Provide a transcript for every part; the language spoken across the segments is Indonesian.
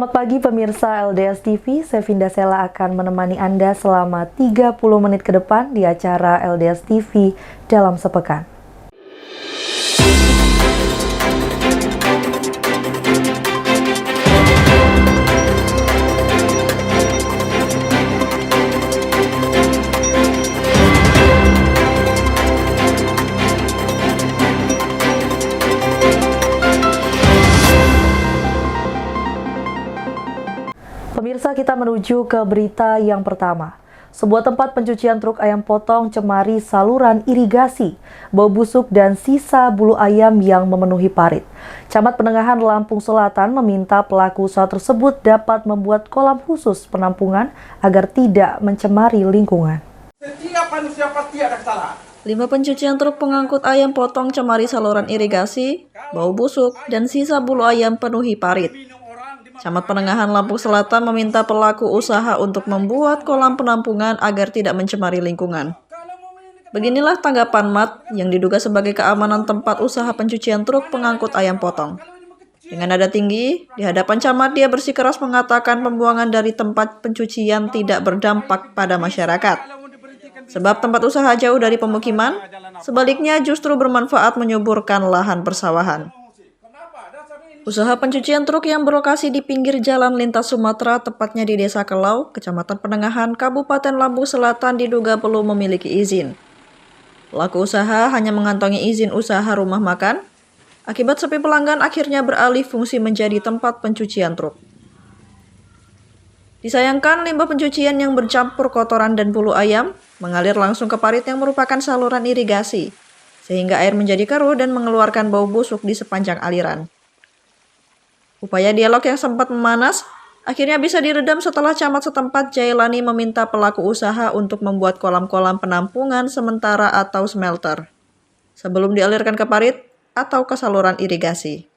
Selamat pagi pemirsa LDS TV, saya Vinda Sela akan menemani Anda selama 30 menit ke depan di acara LDS TV dalam sepekan. Pemirsa, kita menuju ke berita yang pertama. Sebuah tempat pencucian truk ayam potong cemari saluran irigasi, bau busuk dan sisa bulu ayam yang memenuhi parit. Camat Penengahan Lampung Selatan meminta pelaku usaha tersebut dapat membuat kolam khusus penampungan agar tidak mencemari lingkungan. Setiap manusia pasti ada kesalahan. 5 pencucian truk pengangkut ayam potong cemari saluran irigasi, bau busuk, dan sisa bulu ayam penuhi parit. Camat Penengahan Lampung Selatan meminta pelaku usaha untuk membuat kolam penampungan agar tidak mencemari lingkungan. Beginilah tanggapan Mat yang diduga sebagai keamanan tempat usaha pencucian truk pengangkut ayam potong. Dengan nada tinggi, di hadapan camat dia bersikeras mengatakan pembuangan dari tempat pencucian tidak berdampak pada masyarakat. Sebab tempat usaha jauh dari pemukiman, sebaliknya justru bermanfaat menyuburkan lahan persawahan. Usaha pencucian truk yang berlokasi di pinggir jalan lintas Sumatera, tepatnya di Desa Kelau, Kecamatan Penengahan, Kabupaten Lampung Selatan diduga belum memiliki izin. Pelaku usaha hanya mengantongi izin usaha rumah makan. Akibat sepi pelanggan, akhirnya beralih fungsi menjadi tempat pencucian truk. Disayangkan, limbah pencucian yang bercampur kotoran dan bulu ayam mengalir langsung ke parit yang merupakan saluran irigasi, sehingga air menjadi keruh dan mengeluarkan bau busuk di sepanjang aliran. Upaya dialog yang sempat memanas akhirnya bisa diredam setelah camat setempat Jailani meminta pelaku usaha untuk membuat kolam-kolam penampungan sementara atau smelter sebelum dialirkan ke parit atau ke saluran irigasi.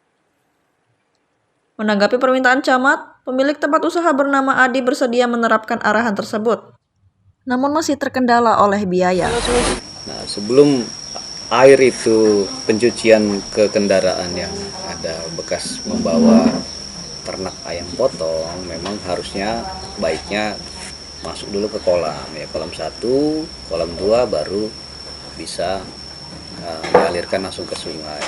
Menanggapi permintaan camat, pemilik tempat usaha bernama Adi bersedia menerapkan arahan tersebut, namun masih terkendala oleh biaya. Nah, sebelum air itu pencucian ke kendaraan yang ada bekas membawa ternak ayam potong, memang harusnya baiknya masuk dulu ke kolam ya, kolam 1, kolam 2 baru bisa dialirkan langsung ke sungai.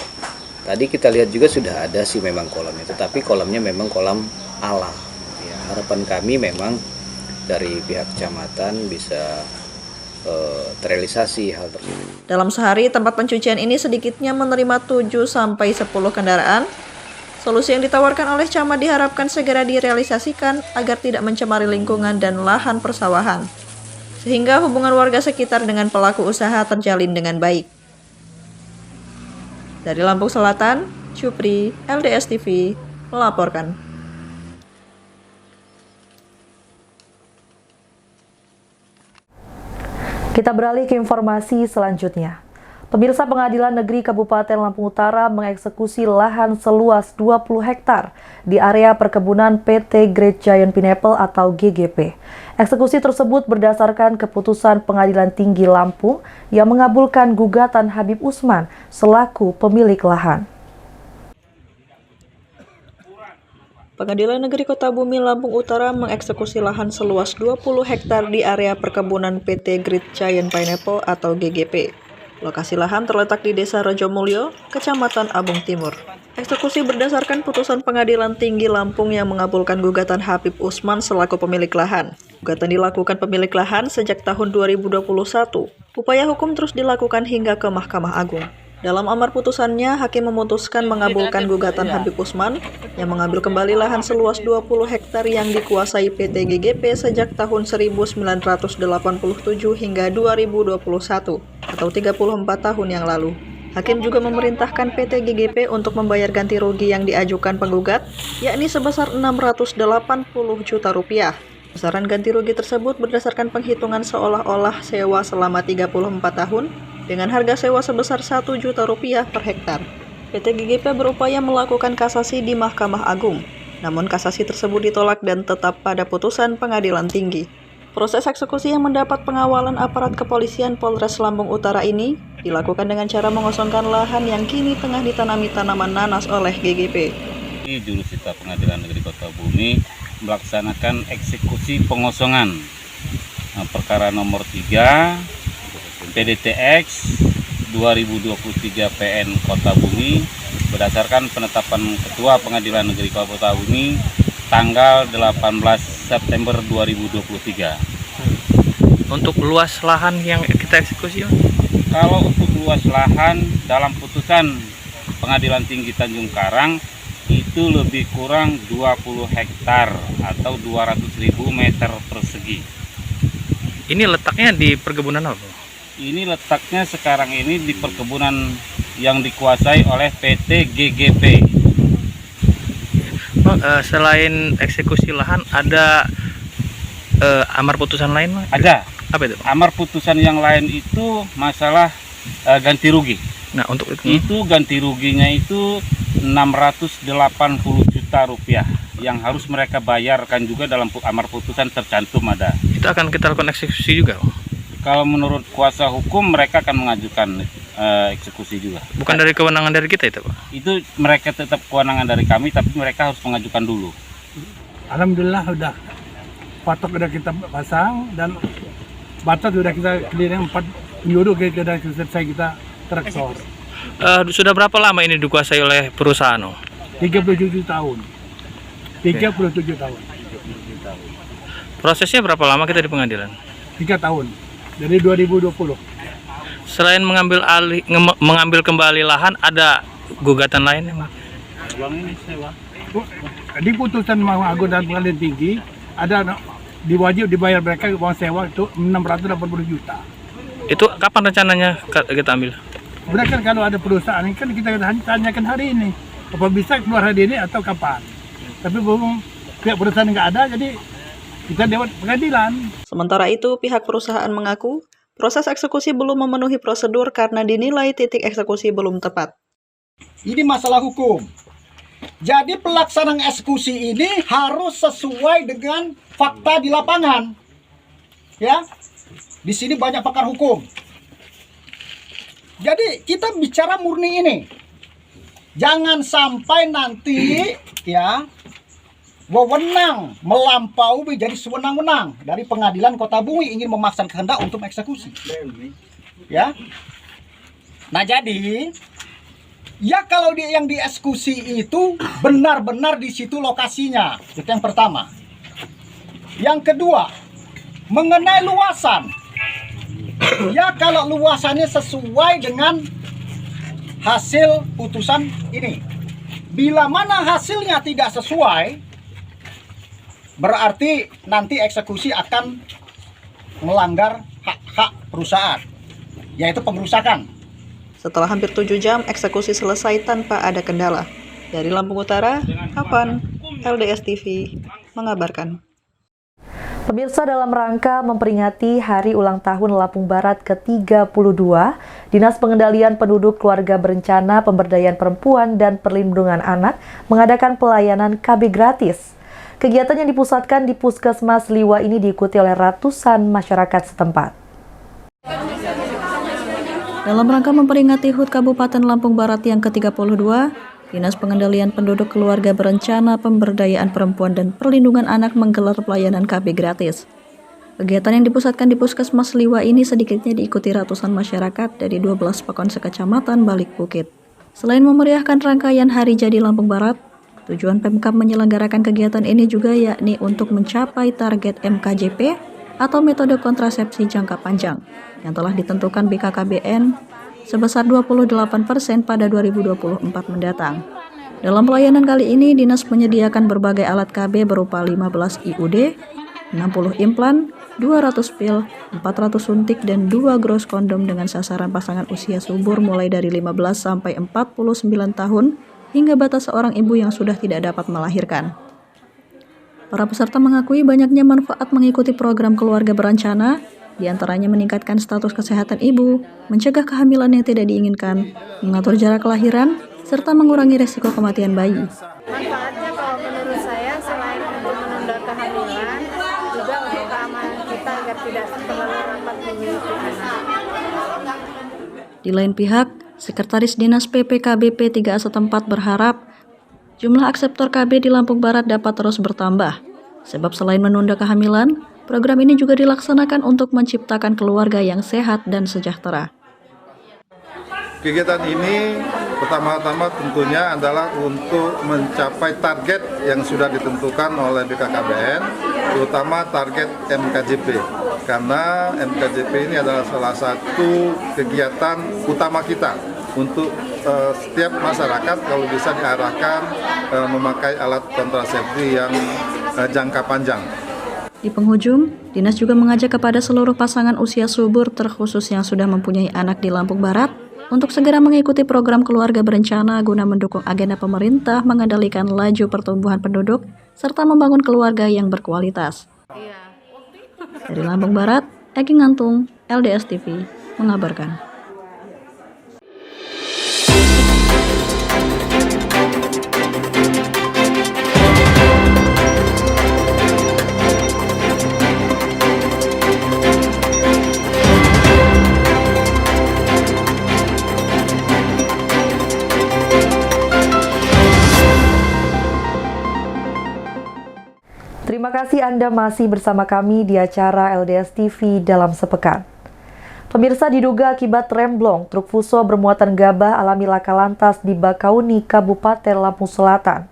Tadi kita lihat juga sudah ada sih memang kolamnya, tetapi kolamnya memang kolam alam ya. Harapan kami memang dari pihak kecamatan bisa terrealisasi hal tersebut. Dalam sehari, tempat pencucian ini sedikitnya menerima 7-10 kendaraan. Solusi yang ditawarkan oleh camat diharapkan segera direalisasikan agar tidak mencemari lingkungan dan lahan persawahan, sehingga hubungan warga sekitar dengan pelaku usaha terjalin dengan baik. Dari Lampung Selatan, Supri, LDS TV, melaporkan. Kita beralih ke informasi selanjutnya. Pemirsa, Pengadilan Negeri Kabupaten Lampung Utara mengeksekusi lahan seluas 20 hektar di area perkebunan PT Great Giant Pineapple atau GGP. Eksekusi tersebut berdasarkan keputusan Pengadilan Tinggi Lampung yang mengabulkan gugatan Habib Usman selaku pemilik lahan. Pengadilan Negeri Kota Bumi Lampung Utara mengeksekusi lahan seluas 20 hektar di area perkebunan PT Great Giant Pineapple atau GGP. Lokasi lahan terletak di Desa Rejomulyo, Kecamatan Abung Timur. Eksekusi berdasarkan putusan Pengadilan Tinggi Lampung yang mengabulkan gugatan Habib Usman selaku pemilik lahan. Gugatan dilakukan pemilik lahan sejak tahun 2021. Upaya hukum terus dilakukan hingga ke Mahkamah Agung. Dalam amar putusannya, hakim memutuskan mengabulkan gugatan Habib Usman yang mengambil kembali lahan seluas 20 hektar yang dikuasai PT GGP sejak tahun 1987 hingga 2021 atau 34 tahun yang lalu. Hakim juga memerintahkan PT GGP untuk membayar ganti rugi yang diajukan penggugat, yakni sebesar Rp680 juta. Besaran ganti rugi tersebut berdasarkan penghitungan seolah-olah sewa selama 34 tahun dengan harga sewa sebesar Rp1 juta per hektar. PT GGP berupaya melakukan kasasi di Mahkamah Agung, namun kasasi tersebut ditolak dan tetap pada putusan Pengadilan Tinggi. Proses eksekusi yang mendapat pengawalan aparat kepolisian Polres Lampung Utara ini dilakukan dengan cara mengosongkan lahan yang kini tengah ditanami tanaman nanas oleh GGP. Jurusita Pengadilan Negeri Kota Bumi melaksanakan eksekusi pengosongan perkara nomor 3 PDTX 2023 PN Kota Bumi berdasarkan penetapan Ketua Pengadilan Negeri Kota Bumi tanggal 18 September 2023. Untuk luas lahan yang kita eksekusi, Kalau untuk luas lahan dalam putusan Pengadilan Tinggi Tanjung Karang itu lebih kurang 20 hektar atau 200.000 meter persegi. ini letaknya di perkebunan apa? Ini letaknya sekarang ini di perkebunan yang dikuasai oleh PT GGP. Selain eksekusi lahan, ada amar putusan lain? Ada. Apa itu? Amar putusan yang lain itu masalah ganti rugi. Nah, untuk itu Itu ganti ruginya itu 680 juta rupiah yang harus mereka bayarkan juga dalam amar putusan tercantum ada. akan kita lakukan eksekusi juga, Kalau menurut kuasa hukum mereka akan mengajukan eksekusi juga. bukan dari kewenangan dari kita itu, Pak? Itu mereka tetap kewenangan dari kami, tapi mereka harus mengajukan dulu. Alhamdulillah udah patok udah kita pasang dan batas sudah kita clearing 4 minggu sudah selesai kita traktor. Sudah berapa lama ini dikuasai oleh perusahaan? 37 tahun. 37 tahun. Prosesnya berapa lama kita di pengadilan? 3 tahun. Dari 2020. Selain mengambil kembali lahan, ada gugatan lain? Di putusan Mahkamah Agung dan Pengadilan Tinggi ada diwajib dibayar mereka uang sewa itu 680 juta. Itu kapan rencananya kita ambil? Sebenarnya kan kalau ada perusahaan ini kan kita tanyakan hari ini apa bisa keluar hari ini atau kapan. Tapi belum pihak perusahaan nggak ada, jadi kita lewat pengadilan. Sementara itu, pihak perusahaan mengaku proses eksekusi belum memenuhi prosedur karena dinilai titik eksekusi belum tepat. Ini masalah hukum. Jadi pelaksanaan eksekusi ini harus sesuai dengan fakta di lapangan. Ya. Di sini banyak pakar hukum. Jadi kita bicara murni ini. Jangan sampai nanti ya wewenang melampaui menjadi sewenang-wenang dari Pengadilan Kota Bumi ingin memaksakan kehendak untuk eksekusi. Ya. Nah, jadi ya kalau yang dieksekusi itu benar-benar di situ lokasinya. Itu yang pertama. Yang kedua, mengenai luasan. Ya kalau luasannya sesuai dengan hasil putusan ini. Bila mana hasilnya tidak sesuai, berarti nanti eksekusi akan melanggar hak-hak perusahaan, yaitu pengerusakan. Setelah hampir 7 jam, eksekusi selesai tanpa ada kendala. Dari Lampung Utara, Afan, LDS TV, mengabarkan. Pemirsa, dalam rangka memperingati Hari Ulang Tahun Lampung Barat ke-32, Dinas Pengendalian Penduduk Keluarga Berencana Pemberdayaan Perempuan dan Perlindungan Anak mengadakan pelayanan KB gratis. Kegiatan yang dipusatkan di Puskesmas Liwa ini diikuti oleh ratusan masyarakat setempat. Dalam rangka memperingati HUT Kabupaten Lampung Barat yang ke-32, Dinas Pengendalian Penduduk Keluarga Berencana Pemberdayaan Perempuan dan Perlindungan Anak menggelar pelayanan KB gratis. Kegiatan yang dipusatkan di Puskesmas Liwa ini sedikitnya diikuti ratusan masyarakat dari 12 pakon sekecamatan Balik Bukit. Selain memeriahkan rangkaian Hari Jadi Lampung Barat, tujuan Pemkab menyelenggarakan kegiatan ini juga yakni untuk mencapai target MKJP atau metode kontrasepsi jangka panjang yang telah ditentukan BKKBN sebesar 28% pada 2024 mendatang. Dalam pelayanan kali ini, Dinas menyediakan berbagai alat KB berupa 15 IUD, 60 implan, 200 pil, 400 suntik, dan 2 gros kondom dengan sasaran pasangan usia subur mulai dari 15 sampai 49 tahun hingga batas seorang ibu yang sudah tidak dapat melahirkan. Para peserta mengakui banyaknya manfaat mengikuti program keluarga berencana, di antaranya meningkatkan status kesehatan ibu, mencegah kehamilan yang tidak diinginkan, mengatur jarak kelahiran, serta mengurangi resiko kematian bayi. Manfaatnya kalau menurut saya selain untuk menunda kehamilan, juga untuk keamanan kita agar tidak terlalu rapat memiliki anak. Di lain pihak, Sekretaris Dinas PPKBP 3A setempat berharap jumlah akseptor KB di Lampung Barat dapat terus bertambah. Sebab selain menunda kehamilan, program ini juga dilaksanakan untuk menciptakan keluarga yang sehat dan sejahtera. Kegiatan ini pertama-tama tentunya adalah untuk mencapai target yang sudah ditentukan oleh BKKBN, terutama target MKJP. Karena MKJP ini adalah salah satu kegiatan utama kita untuk setiap masyarakat kalau bisa diarahkan memakai alat kontrasepsi yang jangka panjang. Di penghujung, Dinas juga mengajak kepada seluruh pasangan usia subur terkhusus yang sudah mempunyai anak di Lampung Barat untuk segera mengikuti program keluarga berencana guna mendukung agenda pemerintah mengendalikan laju pertumbuhan penduduk serta membangun keluarga yang berkualitas. Dari Lampung Barat, Eki Ngantung, LDS TV, mengabarkan. Terima kasih Anda masih bersama kami di acara LDS TV dalam sepekan. Pemirsa, diduga akibat remblong, truk Fuso bermuatan gabah alami laka lantas di Bakauni, Kabupaten Lampung Selatan.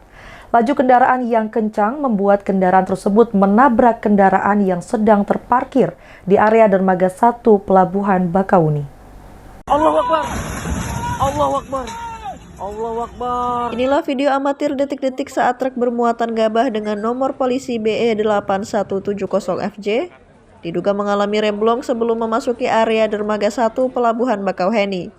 Laju kendaraan yang kencang membuat kendaraan tersebut menabrak kendaraan yang sedang terparkir di area Dermaga 1 Pelabuhan Bakauni. Allahu Akbar! Allahu Akbar! Allahu Akbar. Inilah video amatir detik-detik saat truk bermuatan gabah dengan nomor polisi BE 8170FJ diduga mengalami remblong sebelum memasuki area Dermaga 1 Pelabuhan Bakauheni.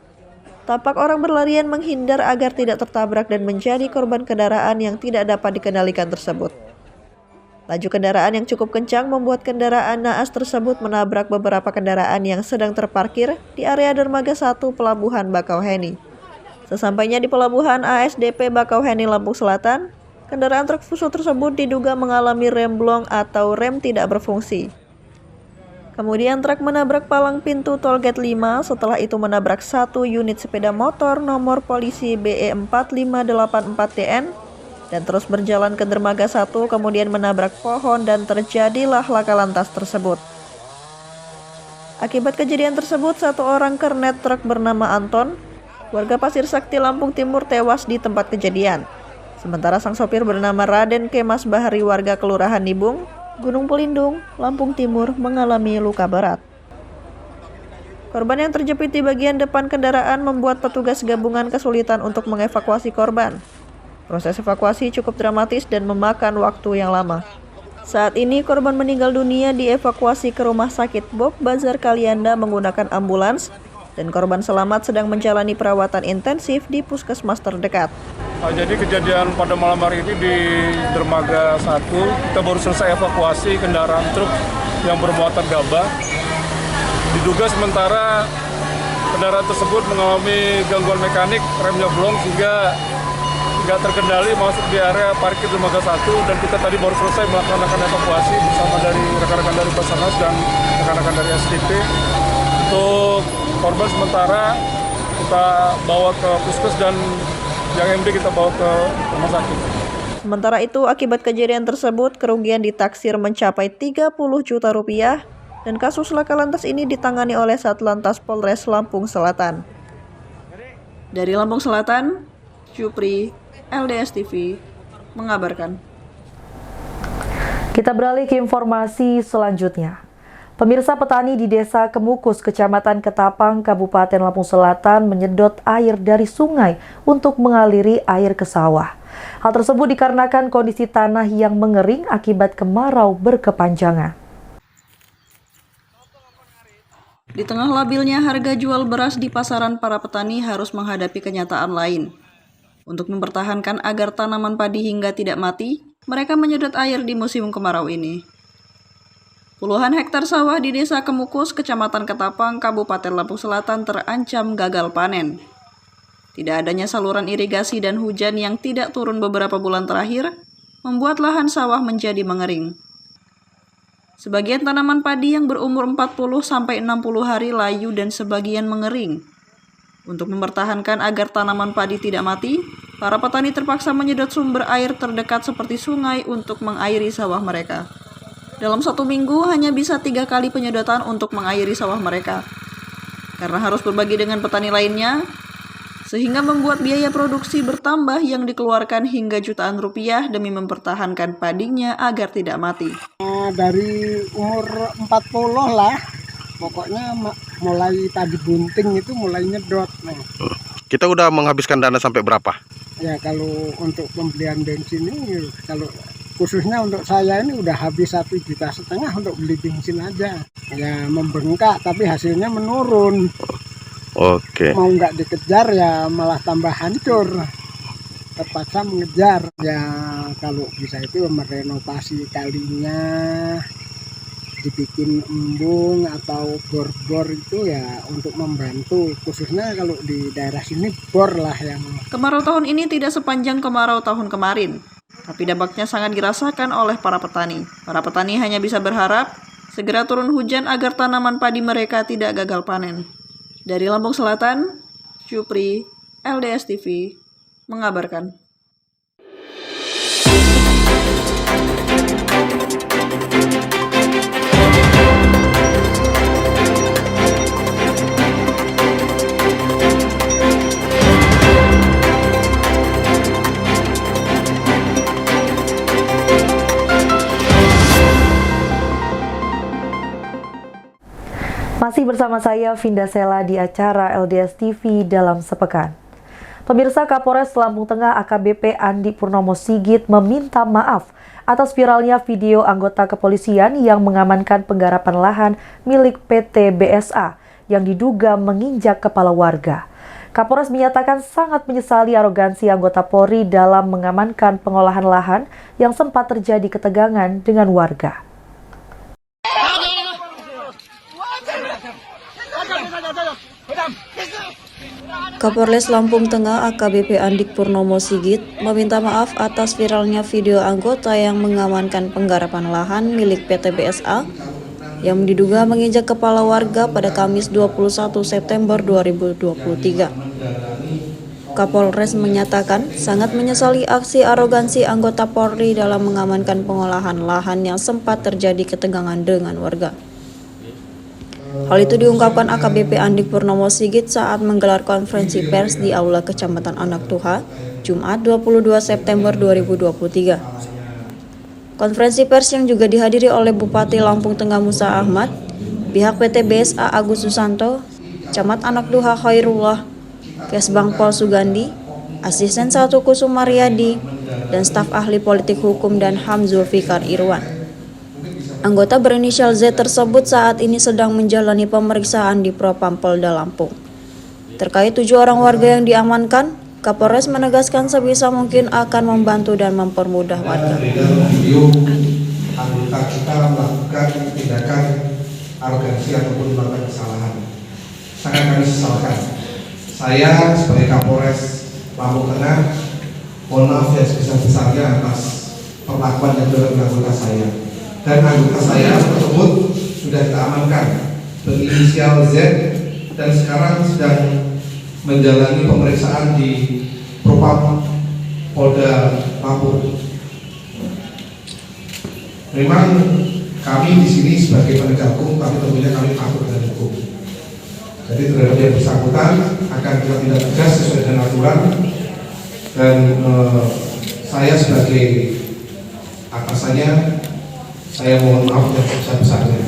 Tampak orang berlarian menghindar agar tidak tertabrak dan menjadi korban kendaraan yang tidak dapat dikendalikan tersebut. Laju kendaraan yang cukup kencang membuat kendaraan naas tersebut menabrak beberapa kendaraan yang sedang terparkir di area Dermaga 1 Pelabuhan Bakauheni. Sesampainya di Pelabuhan ASDP Bakauheni, Lampung Selatan, kendaraan truk Fuso tersebut diduga mengalami remblong atau rem tidak berfungsi. Kemudian truk menabrak palang pintu Tolgate 5, setelah itu menabrak satu unit sepeda motor nomor polisi BE 4584TN dan terus berjalan ke Dermaga 1, kemudian menabrak pohon dan terjadilah laka lantas tersebut. Akibat kejadian tersebut, satu orang kernet truk bernama Anton, warga Pasir Sakti, Lampung Timur, tewas di tempat kejadian. Sementara sang sopir bernama Raden Kemas Bahari, warga Kelurahan Nibung, Gunung Pelindung, Lampung Timur, mengalami luka berat. Korban yang terjepit di bagian depan kendaraan membuat petugas gabungan kesulitan untuk mengevakuasi korban. Proses evakuasi cukup dramatis dan memakan waktu yang lama. Saat ini korban meninggal dunia dievakuasi ke Rumah Sakit Bob Bazar Kalianda menggunakan ambulans, dan korban selamat sedang menjalani perawatan intensif di puskesmas terdekat. Jadi kejadian pada malam hari ini di Dermaga 1, kita baru selesai evakuasi kendaraan truk yang bermuatan gabah. Diduga sementara kendaraan tersebut mengalami gangguan mekanik, remnya blong sehingga tidak terkendali masuk di area parkir Dermaga 1, dan kita tadi baru selesai melaksanakan evakuasi bersama dari rekan-rekan dari Basarnas dan rekan-rekan dari SDP. Untuk korban sementara kita bawa ke puskes dan yang MD kita bawa ke rumah sakit. Sementara itu, akibat kejadian tersebut, kerugian ditaksir mencapai 30 juta rupiah dan kasus laka lantas ini ditangani oleh Satlantas Polres Lampung Selatan. Dari Lampung Selatan, Jupri, LDS TV, mengabarkan. Kita beralih ke informasi selanjutnya. Pemirsa, petani di Desa Kemukus, Kecamatan Ketapang, Kabupaten Lampung Selatan menyedot air dari sungai untuk mengaliri air ke sawah. Hal tersebut dikarenakan kondisi tanah yang mengering akibat kemarau berkepanjangan. Di tengah labilnya harga jual beras di pasaran, para petani harus menghadapi kenyataan lain. Untuk mempertahankan agar tanaman padi hingga tidak mati, mereka menyedot air di musim kemarau ini. Puluhan hektar sawah di Desa Kemukus, Kecamatan Ketapang, Kabupaten Lampung Selatan terancam gagal panen. Tidak adanya saluran irigasi dan hujan yang tidak turun beberapa bulan terakhir membuat lahan sawah menjadi mengering. Sebagian tanaman padi yang berumur 40-60 hari layu dan sebagian mengering. Untuk mempertahankan agar tanaman padi tidak mati, Para petani terpaksa menyedot sumber air terdekat seperti sungai untuk mengairi sawah mereka. Dalam 1 minggu hanya bisa 3 kali penyedotan untuk mengairi sawah mereka. Karena harus berbagi dengan petani lainnya, sehingga membuat biaya produksi bertambah yang dikeluarkan hingga jutaan rupiah demi mempertahankan padinya agar tidak mati. Dari umur 40 lah, pokoknya mulai tadi bunting itu mulai nyedot. Kita udah menghabiskan dana sampai berapa? Ya kalau untuk pembelian bensin ini, kalau khususnya untuk saya ini udah habis 1,5 juta untuk beli bensin aja. Ya membengkak tapi hasilnya menurun. Oke. Mau nggak dikejar ya malah tambah hancur. Terpaksa mengejar. Ya kalau bisa itu merenovasi kalinya, dibikin embung atau bor-bor itu ya untuk membantu, khususnya kalau di daerah sini bor lah yang. Kemarau tahun ini tidak sepanjang kemarau tahun kemarin, tapi dampaknya sangat dirasakan oleh para petani. Para petani hanya bisa berharap segera turun hujan agar tanaman padi mereka tidak gagal panen. Dari Lampung Selatan, Syupri, LDS TV, mengabarkan. Masih bersama saya Vinda Sela di acara LDS TV dalam sepekan. Pemirsa, Kapolres Lampung Tengah AKBP Andi Purnomo Sigit meminta maaf atas viralnya video anggota kepolisian yang mengamankan penggarapan lahan milik PT BSA yang diduga menginjak kepala warga. Kapolres menyatakan sangat menyesali arogansi anggota Polri dalam mengamankan pengolahan lahan yang sempat terjadi ketegangan dengan warga. Kapolres Lampung Tengah AKBP Andi Purnomo Sigit meminta maaf atas viralnya video anggota yang mengamankan penggarapan lahan milik PT BSA yang diduga menginjak kepala warga pada Kamis 21 September 2023. Kapolres menyatakan sangat menyesali aksi arogansi anggota Polri dalam mengamankan pengolahan lahan yang sempat terjadi ketegangan dengan warga. Hal itu diungkapkan AKBP Andi Purnomo Sigit saat menggelar konferensi pers di Aula Kecamatan Anak Tuha, Jumat 22 September 2023. Konferensi pers yang juga dihadiri oleh Bupati Lampung Tengah Musa Ahmad, pihak PT BSA Agus Susanto, Camat Anak Tuha Khairullah, Kesbang Pol Sugandi, Asisten 1 Kusum Mariadi, dan staf ahli politik hukum dan HAM Zulfikar Irwan. Anggota berinisial Z tersebut saat ini sedang menjalani pemeriksaan di Propam Polda Lampung. Terkait 7 orang warga yang diamankan, Kapolres menegaskan sebisa mungkin akan membantu dan mempermudah warga. Video anggota kita melakukan tindakan arogansi ataupun melakukan kesalahan. Sangat kami sesalkan. Saya sebagai Kapolres Lampung Tengah, mohon maaf yang sebesar-besarnya atas perlakuan yang dilakukan anggota saya. Dan anggota saya tersebut sudah kita amankan berinisial Z dan sekarang sedang menjalani pemeriksaan di Propam Polda Lampung. Memang kami di sini sebagai penegak hukum, tapi tentunya kami patuh dengan hukum. Jadi terhadap yang bersangkutan akan kita tindak tegas sesuai dengan aturan, dan saya sebagai atasannya, saya mohon maaf yang sebesar-besarnya.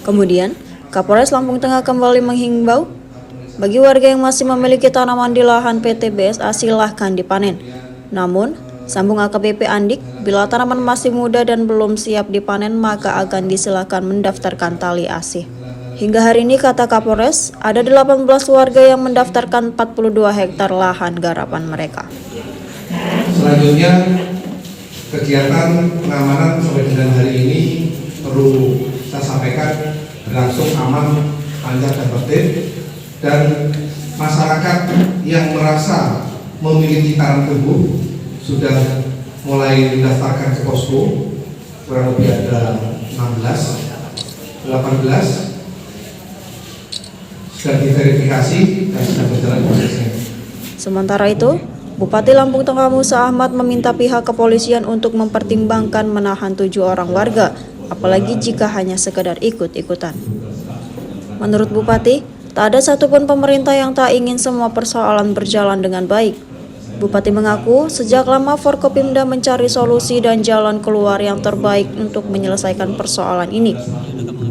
Kemudian, Kapolres Lampung Tengah kembali menghimbau bagi warga yang masih memiliki tanaman di lahan PT BSA silahkan dipanen. Namun, sambung AKBP Andik, bila tanaman masih muda dan belum siap dipanen maka akan disilahkan mendaftarkan tali asih. Hingga hari ini, kata Kapolres, ada 18 warga yang mendaftarkan 42 hektar lahan garapan mereka. Selanjutnya, kegiatan pengamanan sampai dengan hari ini perlu saya sampaikan berlangsung aman, lancar dan tertib, dan masyarakat yang merasa memiliki tanam tebu sudah mulai mendaftarkan ke posko, kurang lebih ada 18 sedang diverifikasi dan sedang berjalan prosesnya. Sementara itu, Bupati Lampung Tengah Musa Ahmad meminta pihak kepolisian untuk mempertimbangkan menahan 7 orang warga, apalagi jika hanya sekedar ikut-ikutan. Menurut Bupati, tak ada satupun pemerintah yang tak ingin semua persoalan berjalan dengan baik. Bupati mengaku sejak lama Forkopimda mencari solusi dan jalan keluar yang terbaik untuk menyelesaikan persoalan ini.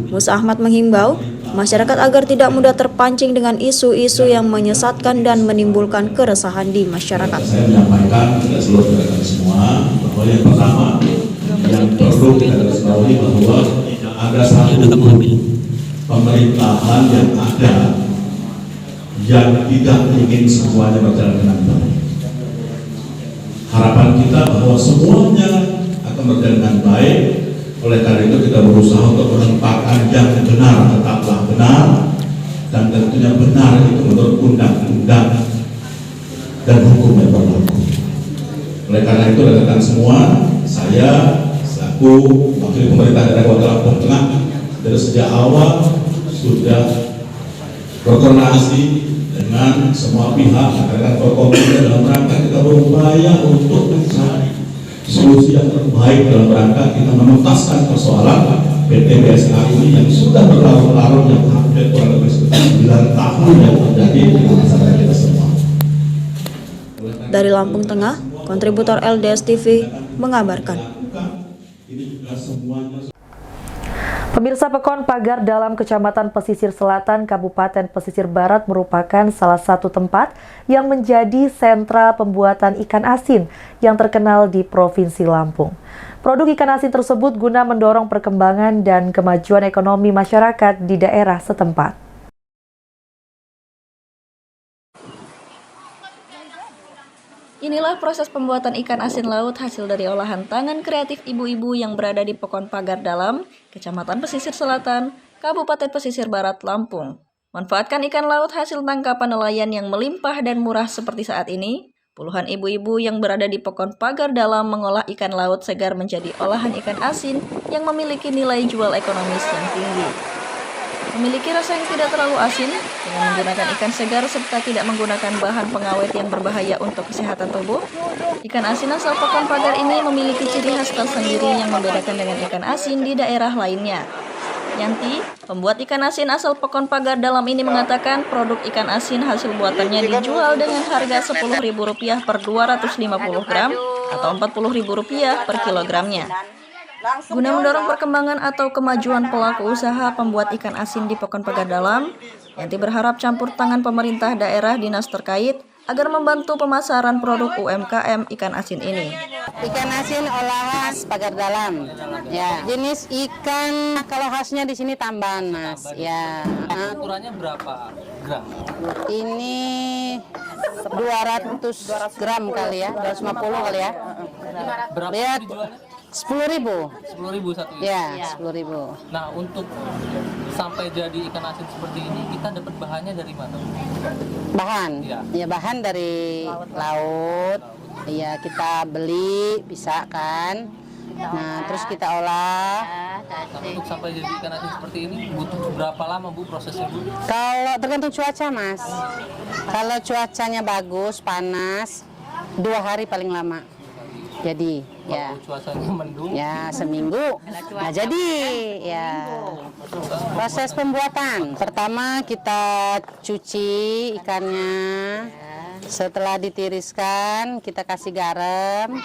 Musa Ahmad menghimbau masyarakat agar tidak mudah terpancing dengan isu-isu yang menyesatkan dan menimbulkan keresahan di masyarakat. Saya menyampaikan kepada seluruh rekan semua bahwa yang pertama yang perlu kita garis bawahi bahwa ada satu pemerintahan yang ada yang tidak ingin semuanya berjalan dengan baik. Harapan kita bahwa semuanya akan berjalan dengan baik. Oleh karena itu kita berusaha untuk menempatkan yang benar tetaplah benar, dan tentunya benar itu menurut undang-undang dan hukum yang berlaku. Oleh karena itu rekan-rekan semua, saya selaku wakil pemerintah daerah Kota Lampung Tengah dari sejak awal sudah berkoordinasi dengan semua pihak rekan-rekan Forkopimda dalam rangka kita berupaya untuk mencari solusi yang terbaik dalam rangka kita menuntaskan persoalan PT BSA ini yang sudah berlarut-larut yang hampir kurang lebih sekitar 9 tahun yang terjadi di masyarakat kita semua. Dari Lampung Tengah, kontributor LDS TV mengabarkan. Pemirsa, Pekon Pagar Dalam Kecamatan Pesisir Selatan, Kabupaten Pesisir Barat merupakan salah satu tempat yang menjadi sentra pembuatan ikan asin yang terkenal di Provinsi Lampung. Produk ikan asin tersebut guna mendorong perkembangan dan kemajuan ekonomi masyarakat di daerah setempat. Inilah proses pembuatan ikan asin laut hasil dari olahan tangan kreatif ibu-ibu yang berada di Pekon Pagar Dalam, Kecamatan Pesisir Selatan, Kabupaten Pesisir Barat, Lampung. Manfaatkan ikan laut hasil tangkapan nelayan yang melimpah dan murah seperti saat ini. Puluhan ibu-ibu yang berada di Pekon Pagar Dalam mengolah ikan laut segar menjadi olahan ikan asin yang memiliki nilai jual ekonomis yang tinggi. Memiliki rasa yang tidak terlalu asin, dengan menggunakan ikan segar serta tidak menggunakan bahan pengawet yang berbahaya untuk kesehatan tubuh. Ikan asin asal Pekon Pagar ini memiliki ciri khas tersendiri yang membedakan dengan ikan asin di daerah lainnya. Yanti, pembuat ikan asin asal Pekon Pagar Dalam ini mengatakan produk ikan asin hasil buatannya dijual dengan harga Rp10.000 per 250 gram atau Rp40.000 per kilogramnya. Guna mendorong perkembangan atau kemajuan pelaku usaha pembuat ikan asin di Pekon Pagar Dalam, Yanti berharap campur tangan pemerintah daerah dinas terkait agar membantu pemasaran produk UMKM ikan asin ini. Ikan asin olahan Pagar Dalam, ya. Jenis ikan kalau khasnya di sini tambahan, Mas. Ya. Ukurannya berapa gram? Ini 200 gram kali ya, 250 kali ya. Berapa Lihat. dijualnya? 10.000. 10.000 satu ya? Ya, 10.000. Nah, untuk sampai jadi ikan asin seperti ini, kita dapat bahannya dari mana? Bahan? Ya, bahan dari laut. Iya, kita beli, bisa kan? Nah, terus kita olah. Nah, untuk sampai jadi ikan asin seperti ini, butuh berapa lama, Bu, prosesnya, Bu? Kalau tergantung cuaca, Mas. Kalau cuacanya bagus, panas, 2 hari paling lama. Jadi, ya. Cuacanya mendung. Ya, seminggu. Nah, jadi, ya. Proses pembuatan. Pertama kita cuci ikannya. Setelah ditiriskan, kita kasih garam.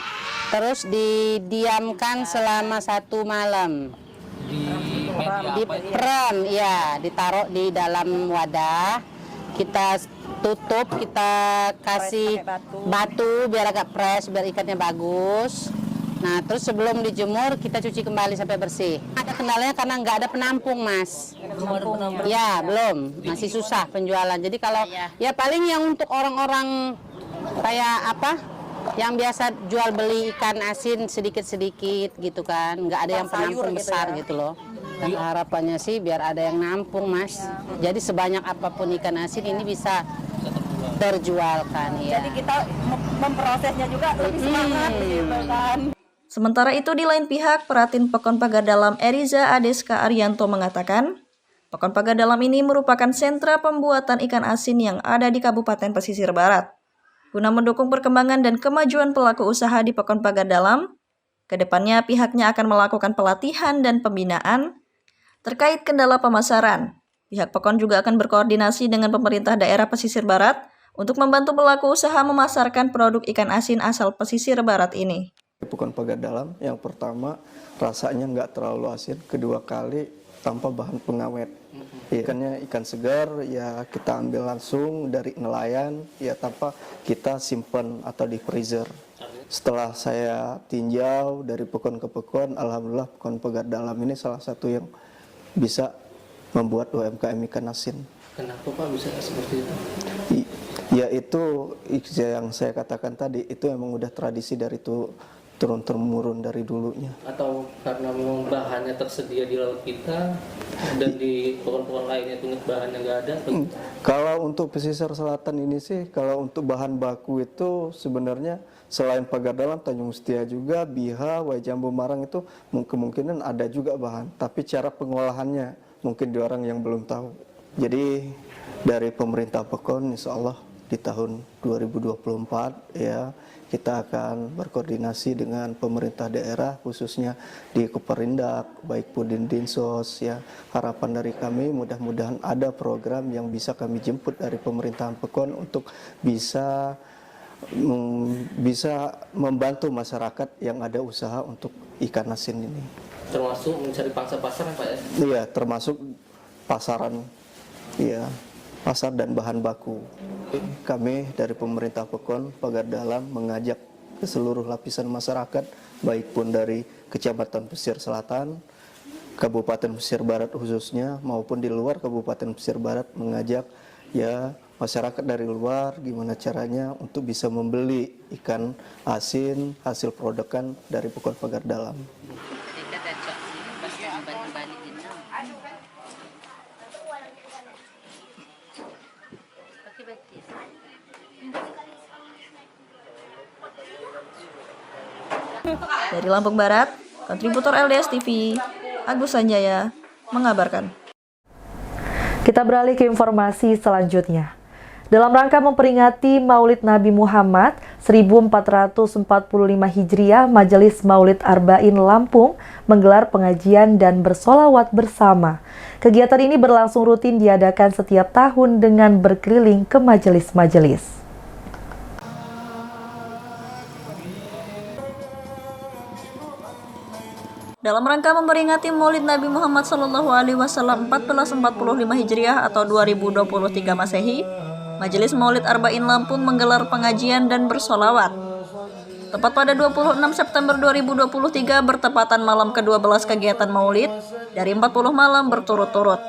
Terus didiamkan selama 1 malam. Di peram, ya. Ditaruh di dalam wadah. Kita tutup, kita kasih batu biar agak fresh, biar ikannya bagus. Nah, terus sebelum dijemur kita cuci kembali sampai bersih. Ada kendalanya karena nggak ada penampung, Mas. Ya, belum, masih susah penjualan. Jadi kalau ya paling yang untuk orang-orang kayak apa, yang biasa jual beli ikan asin sedikit-sedikit gitu kan, nggak ada yang penampung besar gitu loh. Dan harapannya sih biar ada yang nampung, Mas. Jadi sebanyak apapun ikan asin ini bisa terjualkan ya. Jadi kita memprosesnya juga lebih semangat gitu kan. Sementara itu di lain pihak, Peratin Pekon Pagar Dalam Eriza Adeska Arianto mengatakan, Pekon Pagar Dalam ini merupakan sentra pembuatan ikan asin yang ada di Kabupaten Pesisir Barat. Guna mendukung perkembangan dan kemajuan pelaku usaha di Pekon Pagar Dalam, kedepannya pihaknya akan melakukan pelatihan dan pembinaan terkait kendala pemasaran. Pihak Pekon juga akan berkoordinasi dengan pemerintah daerah pesisir barat untuk membantu pelaku usaha memasarkan produk ikan asin asal pesisir barat ini. Pekon Pagar Dalam, yang pertama rasanya nggak terlalu asin, kedua kali tanpa bahan pengawet. Ikannya ikan segar, ya kita ambil langsung dari nelayan, ya tanpa kita simpan atau di freezer. Setelah saya tinjau dari pekon ke pekon, alhamdulillah Pekon Pagar Dalam ini salah satu yang bisa membuat UMKM ikan asin. Kenapa Pak bisa seperti itu? Ya itu yang saya katakan tadi, itu memang udah tradisi dari itu turun-temurun dari dulunya. Atau karena memang bahannya tersedia di laut kita dan di pekon-pekon lainnya itu bahannya nggak ada? Kalau untuk pesisir selatan ini sih, kalau untuk bahan baku itu sebenarnya selain Pagar Dalam, Tanjung Setia juga, Biha, Wajambu Marang itu kemungkinan ada juga bahan. Tapi cara pengolahannya mungkin di orang yang belum tahu. Jadi dari pemerintah Pekon insya Allah di tahun 2024 ya kita akan berkoordinasi dengan pemerintah daerah khususnya di Koperindak, baik Pudin Dinsos ya. Harapan dari kami mudah-mudahan ada program yang bisa kami jemput dari pemerintahan Pekon untuk bisa membantu masyarakat yang ada usaha untuk ikan asin ini. Termasuk mencari pangsa pasar Pak ya? Iya, termasuk pasaran, ya, pasar dan bahan baku. Kami dari pemerintah Pekon Pagar Dalam mengajak ke seluruh lapisan masyarakat, baik pun dari Kecamatan Pesisir Selatan, Kabupaten Pesisir Barat khususnya, maupun di luar Kabupaten Pesisir Barat, mengajak ya masyarakat dari luar gimana caranya untuk bisa membeli ikan asin hasil produkan dari Pekon Pagar Dalam. Dari Lampung Barat, kontributor LDS TV, Agus Sanjaya, mengabarkan. Kita beralih ke informasi selanjutnya. Dalam rangka memperingati Maulid Nabi Muhammad 1445 Hijriah, Majelis Maulid Arba'in Lampung menggelar pengajian dan bersolawat bersama. Kegiatan ini berlangsung rutin diadakan setiap tahun dengan berkeliling ke majelis-majelis. Dalam rangka memperingati Maulid Nabi Muhammad SAW 1445 Hijriah atau 2023 Masehi, Majelis Maulid Arba'in Lampung menggelar pengajian dan bersolawat. Tepat pada 26 September 2023 bertepatan malam ke-12 kegiatan Maulid dari 40 malam berturut-turut.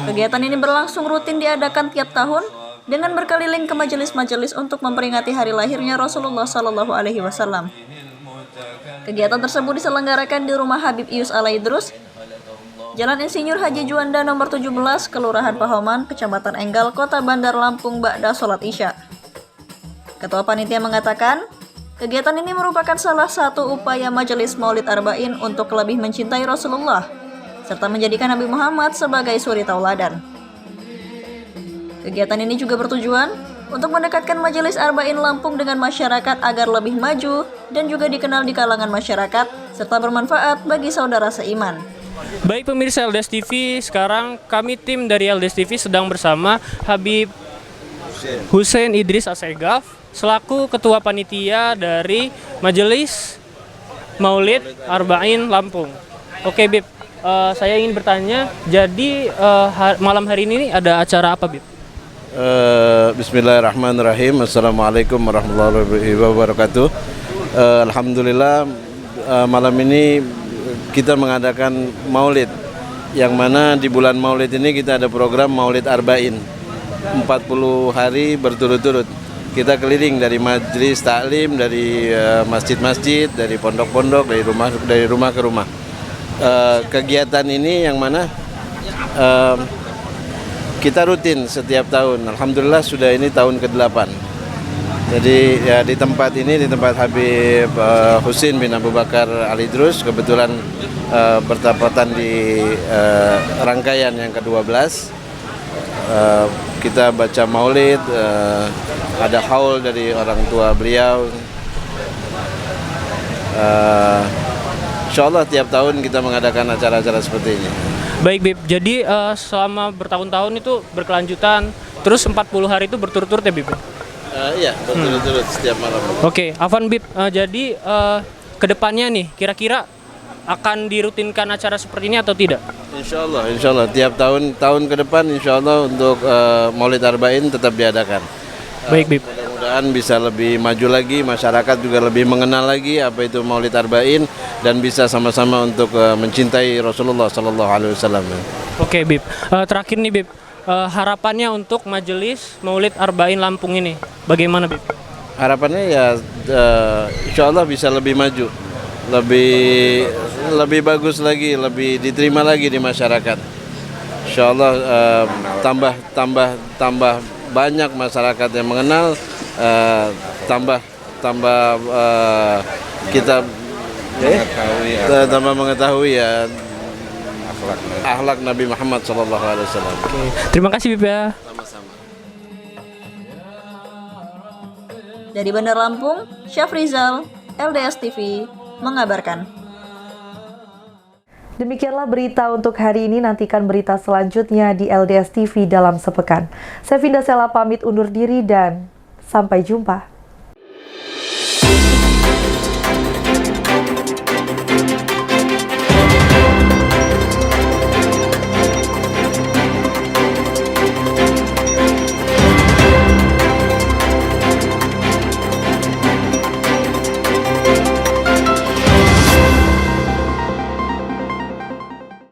Kegiatan ini berlangsung rutin diadakan tiap tahun dengan berkeliling ke majelis-majelis untuk memperingati hari lahirnya Rasulullah SAW. Kegiatan tersebut diselenggarakan di rumah Habib Ius Alaidrus, Jalan Insinyur Haji Juanda nomor 17, Kelurahan Pahoman, Kecamatan Enggal, Kota Bandar Lampung, ba'da sholat Isya. Ketua Panitia mengatakan, kegiatan ini merupakan salah satu upaya Majelis Maulid Arba'in untuk lebih mencintai Rasulullah, serta menjadikan Nabi Muhammad sebagai suri tauladan. Kegiatan ini juga bertujuan untuk mendekatkan Majelis Arba'in Lampung dengan masyarakat agar lebih maju dan juga dikenal di kalangan masyarakat, serta bermanfaat bagi saudara seiman. Baik pemirsa LDS TV, sekarang kami tim dari LDS TV sedang bersama Habib Hussein Idris Asegaf selaku Ketua Panitia dari Majelis Maulid Arba'in Lampung. Oke Bib, saya ingin bertanya, jadi malam hari ini ada acara apa Bib? Bismillahirrahmanirrahim. Assalamualaikum warahmatullahi wabarakatuh. Alhamdulillah malam ini kita mengadakan maulid, yang mana di bulan maulid ini kita ada program Maulid Arba'in 40 hari berturut-turut. Kita keliling dari majelis taklim, dari masjid-masjid, dari pondok-pondok, dari rumah ke rumah. Kegiatan ini yang mana kita rutin setiap tahun. Alhamdulillah sudah ini tahun ke-8. Jadi ya di tempat ini, di tempat Habib Husin bin Abu Bakar Al-Idrus, kebetulan bertepatan di rangkaian yang ke-12. Kita baca maulid, ada haul dari orang tua beliau. Insya Allah tiap tahun kita mengadakan acara-acara seperti ini. Baik Bib, jadi selama bertahun-tahun itu berkelanjutan, terus 40 hari itu berturut-turut ya Bib? Iya, berturut-turut setiap malam. Oke, Afwan Bib, jadi kedepannya nih, kira-kira akan dirutinkan acara seperti ini atau tidak? Insya Allah tiap tahun ke depan Insya Allah untuk Maulid Arba'in tetap diadakan. Baik Bib. Mudah-mudahan bisa lebih maju lagi, masyarakat juga lebih mengenal lagi apa itu Maulid Arba'in dan bisa sama-sama untuk mencintai Rasulullah SAW. Oke Bib, terakhir nih Bib, harapannya untuk Majelis Maulid Arba'in Lampung ini, bagaimana Bib? Harapannya ya Insya Allah bisa lebih maju, lebih bagus lagi, lebih diterima lagi di masyarakat. Insya Allah tambah banyak masyarakat yang mengenal, tambah kita tambah mengetahui ya akhlak Nabi Muhammad SAW. Terima kasih Bib ya. Sama-sama. Dari Bandar Lampung, Syafrizal, LDS TV mengabarkan. Demikianlah berita untuk hari ini. Nantikan berita selanjutnya di LDS TV dalam sepekan. Saya Vinda Sela pamit undur diri dan sampai jumpa.